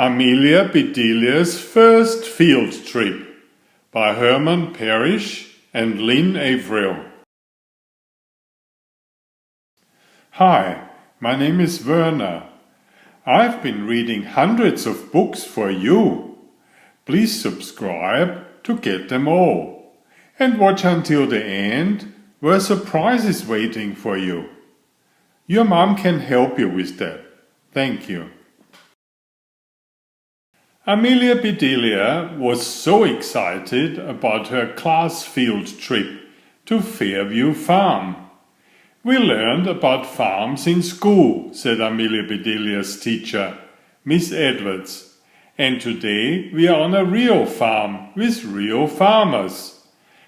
Amelia Bedelia's First Field Trip by Herman, Parish and Lynn, Avril. Hi, my name is Werner. I've been reading hundreds of books for you. Please subscribe to get them all. And watch until the end, where a surprise is waiting for you. Your mom can help you with that. Thank you. Amelia Bedelia was so excited about her class field trip to Fairview Farm. We learned about farms in school, said Amelia Bedelia's teacher, Miss Edwards. And today we are on a real farm with real farmers.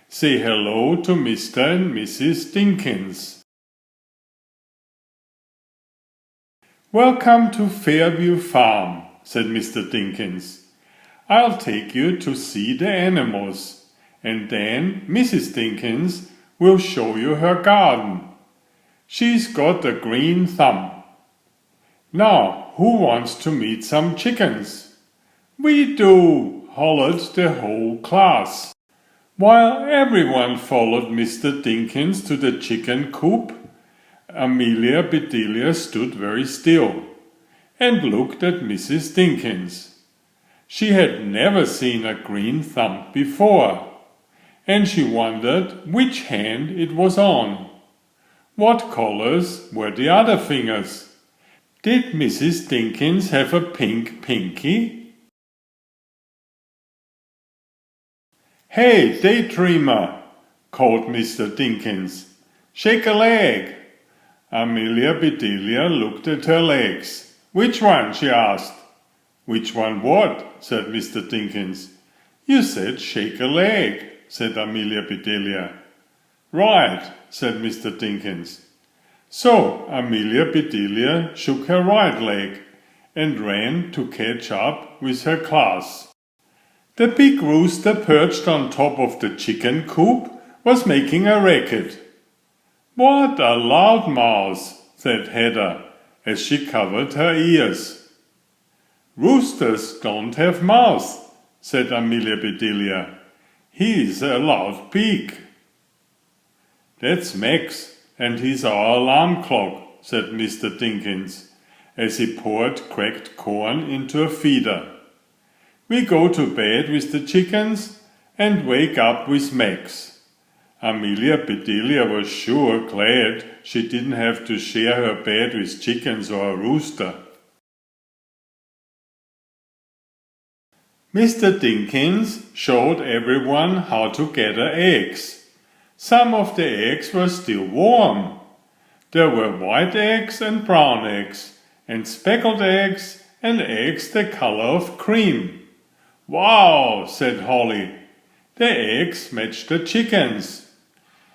Say hello to Mr. and Mrs. Dinkins. Welcome to Fairview Farm, said Mr. Dinkins. I'll take you to see the animals, and then Mrs. Dinkins will show you her garden. She's got a green thumb. Now, who wants to meet some chickens? We do, hollered the whole class. While everyone followed Mr. Dinkins to the chicken coop, Amelia Bedelia stood very still and looked at Mrs. Dinkins. She had never seen a green thumb before, and she wondered which hand it was on. What colors were the other fingers? Did Mrs. Dinkins have a pink pinky? Hey, daydreamer, called Mr. Dinkins. Shake a leg. Amelia Bedelia looked at her legs. Which one? She asked. Which one what? Said Mr. Dinkins. You said shake a leg, said Amelia Bedelia. Right, said Mr. Dinkins. So Amelia Bedelia shook her right leg and ran to catch up with her class. The big rooster perched on top of the chicken coop was making a racket. What a loud mouse, said Hedda, as she covered her ears. Roosters don't have mouths, said Amelia Bedelia. He's a loud pig. That's Max, and he's our alarm clock, said Mr. Dinkins, as he poured cracked corn into a feeder. We go to bed with the chickens and wake up with Max. Amelia Bedelia was sure glad she didn't have to share her bed with chickens or a rooster. Mr. Dinkins showed everyone how to gather eggs. Some of the eggs were still warm. There were white eggs and brown eggs, and speckled eggs and eggs the color of cream. Wow, said Holly. The eggs matched the chickens.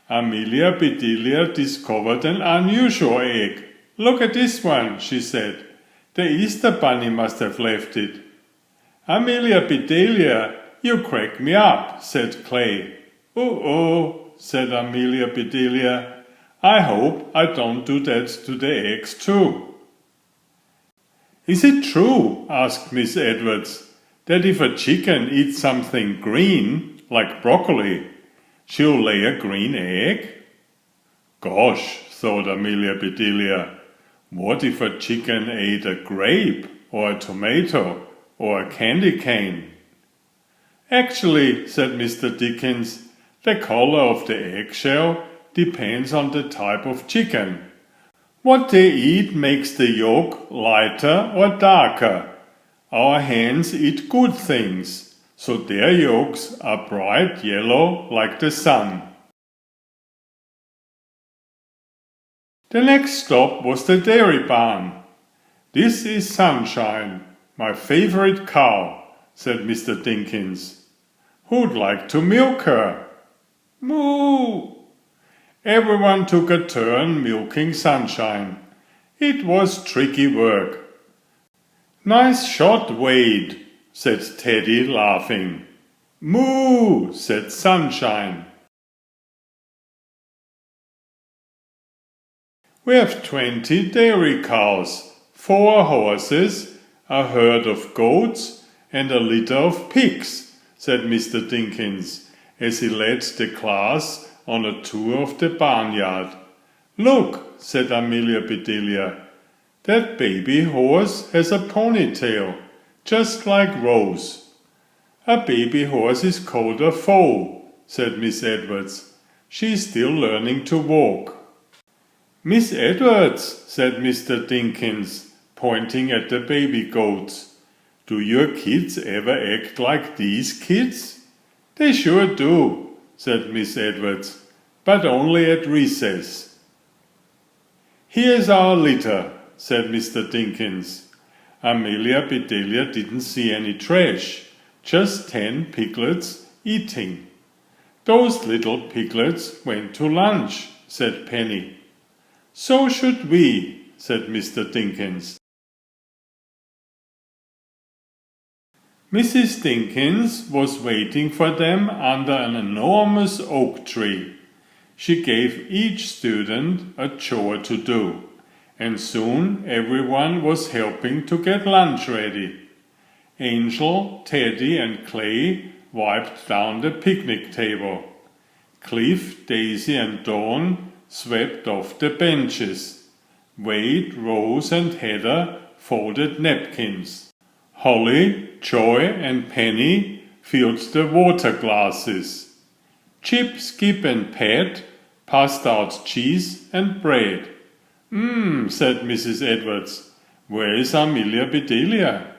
Amelia Bedelia discovered an unusual egg. Look at this one, she said. The Easter bunny must have left it. Amelia Bedelia, you crack me up, said Clay. Oh, said Amelia Bedelia. I hope I don't do that to the eggs too. Is it true, asked Miss Edwards, that if a chicken eats something green, like broccoli, she'll lay a green egg? Gosh, thought Amelia Bedelia, what if a chicken ate a grape or a tomato or a candy cane? Actually, said Mr. Dinkins, the color of the eggshell depends on the type of chicken. What they eat makes the yolk lighter or darker. Our hens eat good things, so their yolks are bright yellow like the sun. The next stop was the dairy barn. This is Sunshine, my favorite cow, said Mr. Dinkins. Who'd like to milk her? Moo! Everyone took a turn milking Sunshine. It was tricky work. Nice shot, Wade, said Teddy, laughing. Moo, said Sunshine. We have 20 dairy cows, 4 horses, "A herd of goats and a litter of pigs," said Mr. Dinkins, as he led the class on a tour of the barnyard. "Look," said Amelia Bedelia, "that baby horse has a ponytail, just like Rose." "A baby horse is called a foal," said Miss Edwards. "She is still learning to walk." "Miss Edwards," said Mr. Dinkins, pointing at the baby goats, "do your kids ever act like these kids?" "They sure do," said Miss Edwards, "but only at recess." "Here's our litter," said Mr. Dinkins. Amelia Bedelia didn't see any trash, just 10 piglets eating. "Those little piglets went to lunch," said Penny. "So should we," said Mr. Dinkins. Mrs. Dinkins was waiting for them under an enormous oak tree. She gave each student a chore to do, and soon everyone was helping to get lunch ready. Angel, Teddy, and Clay wiped down the picnic table. Cliff, Daisy, and Dawn swept off the benches. Wade, Rose, and Heather folded napkins. Holly, Joy, and Penny filled the water glasses. Chip, Skip, and Pat passed out cheese and bread. Said Mrs. Edwards. "Where is Amelia Bedelia?"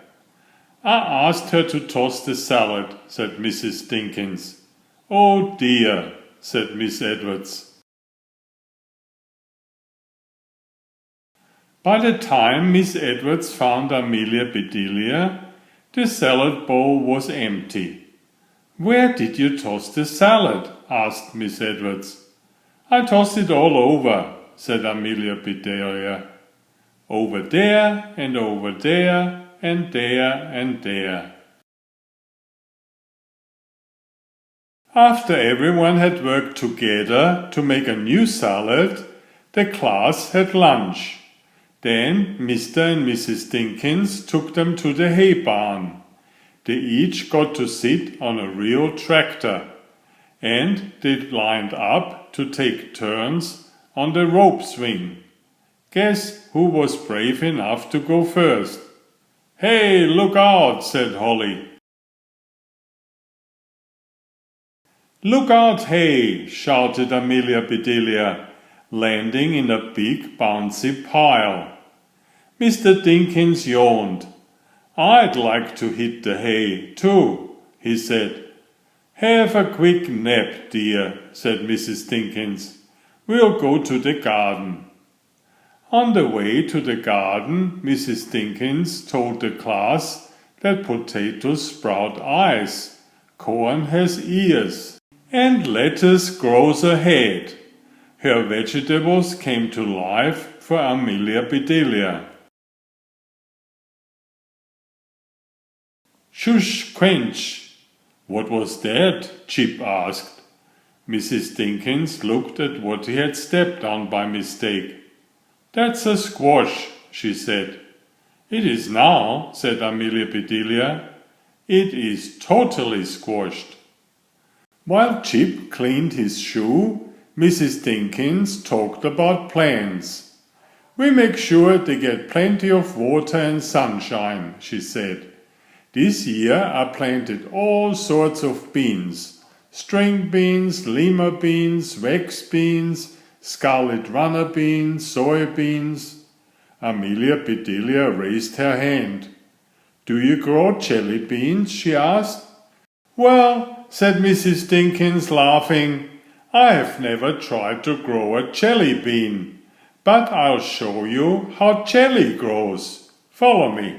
"I asked her to toss the salad," said Mrs. Dinkins. "Oh dear," said Miss Edwards. By the time Miss Edwards found Amelia Bedelia, the salad bowl was empty. "Where did you toss the salad?" asked Miss Edwards. "I tossed it all over," said Amelia Bedelia. "Over there and over there and there and there." After everyone had worked together to make a new salad, the class had lunch. Then Mr. and Mrs. Dinkins took them to the hay barn. They each got to sit on a real tractor, and they lined up to take turns on the rope swing. Guess who was brave enough to go first? "Hey, look out," said Holly. "Look out, hey," shouted Amelia Bedelia, landing in a big bouncy pile. Mr. Dinkins yawned. "I'd like to hit the hay, too," he said. "Have a quick nap, dear," said Mrs. Dinkins. "We'll go to the garden." On the way to the garden, Mrs. Dinkins told the class that potatoes sprout eyes, corn has ears, and lettuce grows a head. Her vegetables came to life for Amelia Bedelia. "Shush, quench!" "What was that?" Chip asked. Mrs. Dinkins looked at what he had stepped on by mistake. "That's a squash," she said. "It is now," said Amelia Bedelia. "It is totally squashed." While Chip cleaned his shoe, Mrs. Dinkins talked about plants. "We make sure they get plenty of water and sunshine," she said. "This year I planted all sorts of beans. String beans, lima beans, wax beans, scarlet runner beans, soybeans." Amelia Bedelia raised her hand. "Do you grow jelly beans?" she asked. "Well," said Mrs. Dinkins, laughing, "I have never tried to grow a jelly bean, but I'll show you how jelly grows. Follow me."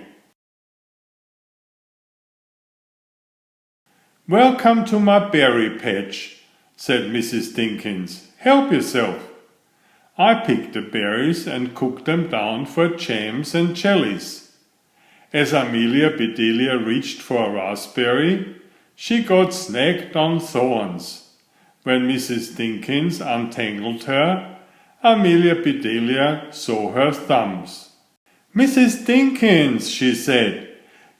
"Welcome to my berry patch," said Mrs. Dinkins. "Help yourself." I picked the berries and cooked them down for jams and jellies. As Amelia Bedelia reached for a raspberry, she got snagged on thorns. When Mrs. Dinkins untangled her, Amelia Bedelia saw her thumbs. "Mrs. Dinkins," she said,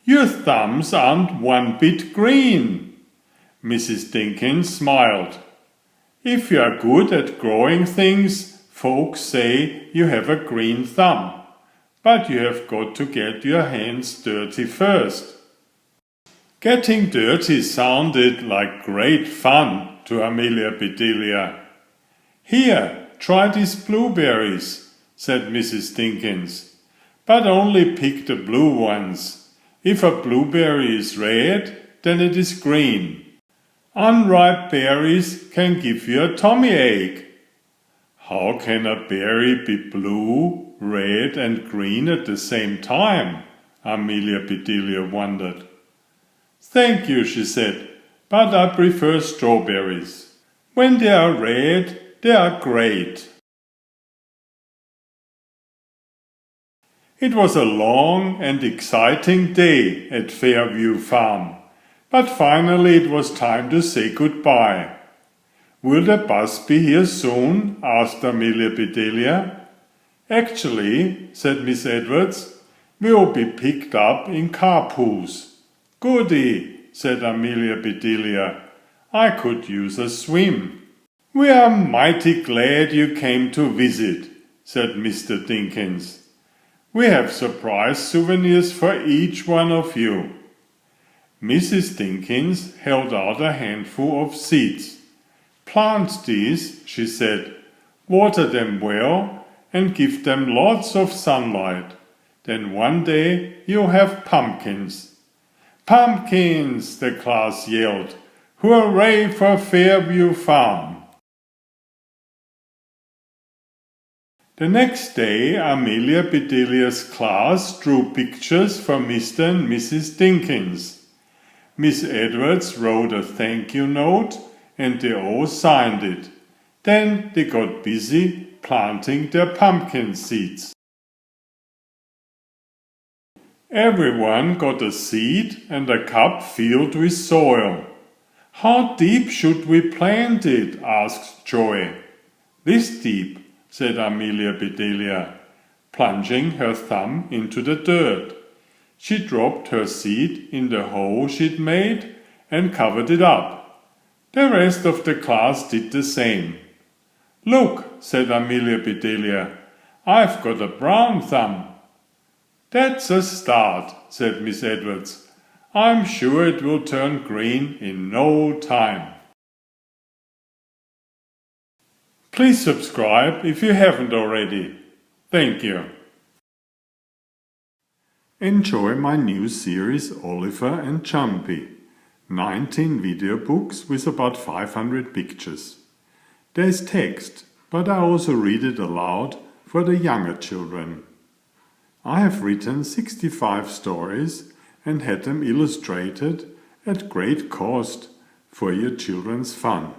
"your thumbs aren't one bit green." Mrs. Dinkins smiled. "If you are good at growing things, folks say you have a green thumb, but you have got to get your hands dirty first." Getting dirty sounded like great fun to Amelia Bedelia. "Here, try these blueberries," said Mrs. Dinkins, "but only pick the blue ones. If a blueberry is red, then it is green. Unripe berries can give you a tummy ache." "How can a berry be blue, red and green at the same time?" Amelia Bedelia wondered. "Thank you," she said, "but I prefer strawberries. When they are red, they are great." It was a long and exciting day at Fairview Farm, but finally it was time to say goodbye. "Will the bus be here soon?" asked Amelia Bedelia. "Actually," said Miss Edwards, "we'll be picked up in carpoos." "Goody," said Amelia Bedelia. "I could use a swim." "We are mighty glad you came to visit," said Mr. Dinkins. "We have surprise souvenirs for each one of you." Mrs. Dinkins held out a handful of seeds. "Plant these," she said. "Water them well and give them lots of sunlight. Then one day you'll have pumpkins." "Pumpkins!" the class yelled. "Hooray for Fairview Farm!" The next day Amelia Bedelia's class drew pictures for Mr. and Mrs. Dinkins. Miss Edwards wrote a thank you note and they all signed it. Then they got busy planting their pumpkin seeds. Everyone got a seed and a cup filled with soil. "How deep should we plant it?" asked Joy. "This deep," said Amelia Bedelia, plunging her thumb into the dirt. She dropped her seed in the hole she'd made and covered it up. The rest of the class did the same. "Look," said Amelia Bedelia, "I've got a brown thumb." "That's a start," said Miss Edwards. "I'm sure it will turn green in no time." Please subscribe if you haven't already. Thank you. Enjoy my new series Oliver and Jumpy. 19 video books with about 500 pictures. There's text, but I also read it aloud for the younger children. I have written 65 stories and had them illustrated at great cost for your children's fun.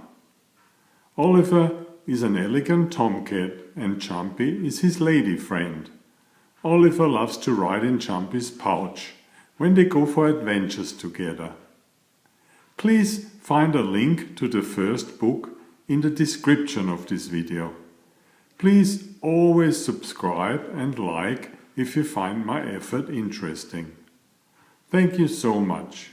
Oliver is an elegant tomcat and Jumpy is his lady friend. Oliver loves to ride in Jumpy's pouch when they go for adventures together. Please find a link to the first book in the description of this video. Please always subscribe and like if you find my effort interesting. Thank you so much.